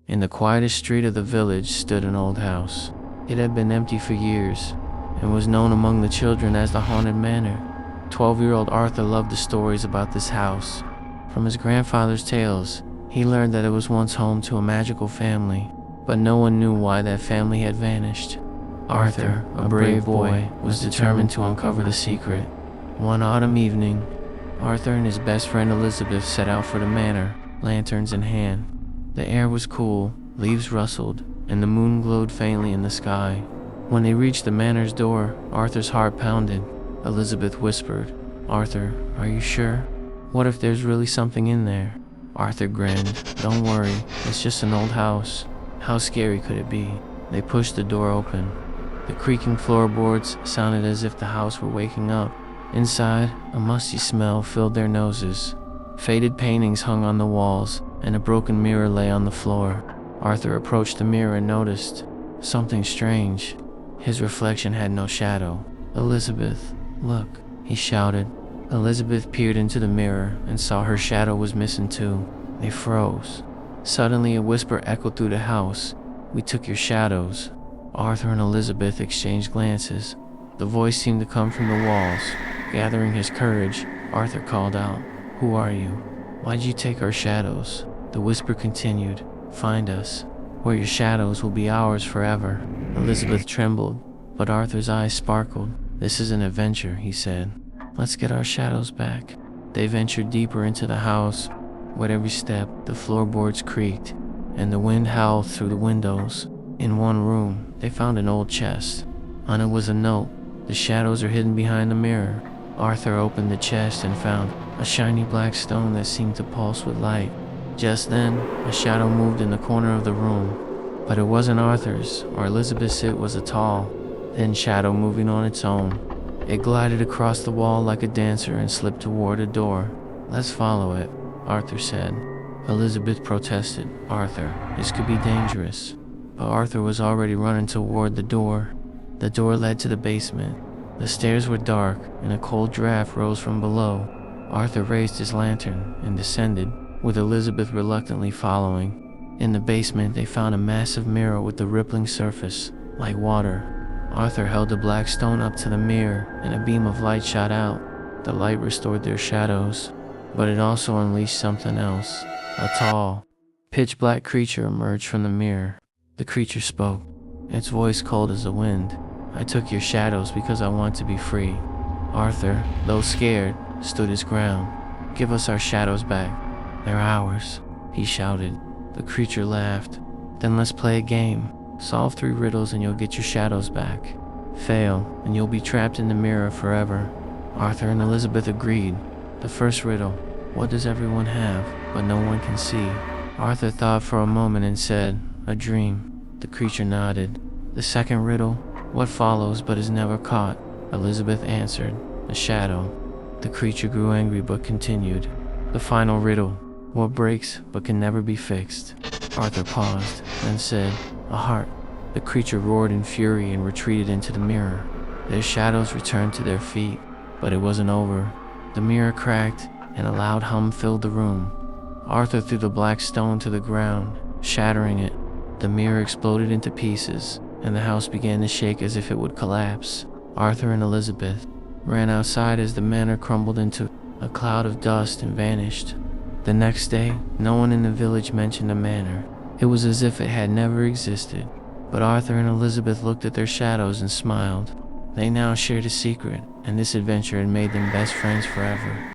In the quietest street of the village stood an old house. It had been empty for years and was known among the children as the Haunted Manor. 12-year-old Arthur loved the stories about this house. From his grandfather's tales, he learned that it was once home to a magical family, but no one knew why that family had vanished. Arthur, a brave boy, was determined to uncover the secret. One autumn evening, Arthur and his best friend Elizabeth set out for the manor, lanterns in hand. The air was cool, leaves rustled, and the moon glowed faintly in the sky. When they reached the manor's door, Arthur's heart pounded. Elizabeth whispered, "Arthur, are you sure? What if there's really something in there?" Arthur grinned. "Don't worry, it's just an old house. How scary could it be?" They pushed the door open. The creaking floorboards sounded as if the house were waking up. Inside, a musty smell filled their noses. Faded paintings hung on the walls, and a broken mirror lay on the floor. Arthur approached the mirror and noticed something strange. His reflection had no shadow. "Elizabeth, look," he shouted. Elizabeth peered into the mirror and saw her shadow was missing too. They froze. Suddenly a whisper echoed through the house. "We took your shadows." Arthur and Elizabeth exchanged glances. The voice seemed to come from the walls. Gathering his courage, Arthur called out, "Who are you? Why'd you take our shadows?" The whisper continued, "Find us, where your shadows will be ours forever." Elizabeth trembled, but Arthur's eyes sparkled. "This is an adventure," he said. "Let's get our shadows back." They ventured deeper into the house. With every step, the floorboards creaked, and the wind howled through the windows. In one room, they found an old chest. On it was a note, "The shadows are hidden behind the mirror." Arthur opened the chest and found a shiny black stone that seemed to pulse with light. Just then, a shadow moved in the corner of the room. But it wasn't Arthur's or Elizabeth's, it was a tall, thin shadow moving on its own. It glided across the wall like a dancer and slipped toward a door. "Let's follow it," Arthur said. Elizabeth protested. "Arthur, this could be dangerous." But Arthur was already running toward the door. The door led to the basement. The stairs were dark, and a cold draft rose from below. Arthur raised his lantern and descended, with Elizabeth reluctantly following. In the basement, they found a massive mirror with a rippling surface, like water. Arthur held the black stone up to the mirror, and a beam of light shot out. The light restored their shadows, but it also unleashed something else. A tall, pitch-black creature emerged from the mirror. The creature spoke, its voice cold as the wind. "I took your shadows because I want to be free." Arthur, though scared, stood his ground. "Give us our shadows back. They're ours," he shouted. The creature laughed. "Then let's play a game. Solve 3 riddles and you'll get your shadows back. Fail, and you'll be trapped in the mirror forever." Arthur and Elizabeth agreed. The first riddle, "What does everyone have, but no one can see?" Arthur thought for a moment and said, "A dream." The creature nodded. The second riddle, "What follows but is never caught?" Elizabeth answered, "A shadow." The creature grew angry but continued. The final riddle, "What breaks but can never be fixed?" Arthur paused, then said, "A heart." The creature roared in fury and retreated into the mirror. Their shadows returned to their feet, but it wasn't over. The mirror cracked, and a loud hum filled the room. Arthur threw the black stone to the ground, shattering it. The mirror exploded into pieces, and the house began to shake as if it would collapse. Arthur and Elizabeth ran outside as the manor crumbled into a cloud of dust and vanished. The next day, no one in the village mentioned the manor. It was as if it had never existed. But Arthur and Elizabeth looked at their shadows and smiled. They now shared a secret, and this adventure had made them best friends forever.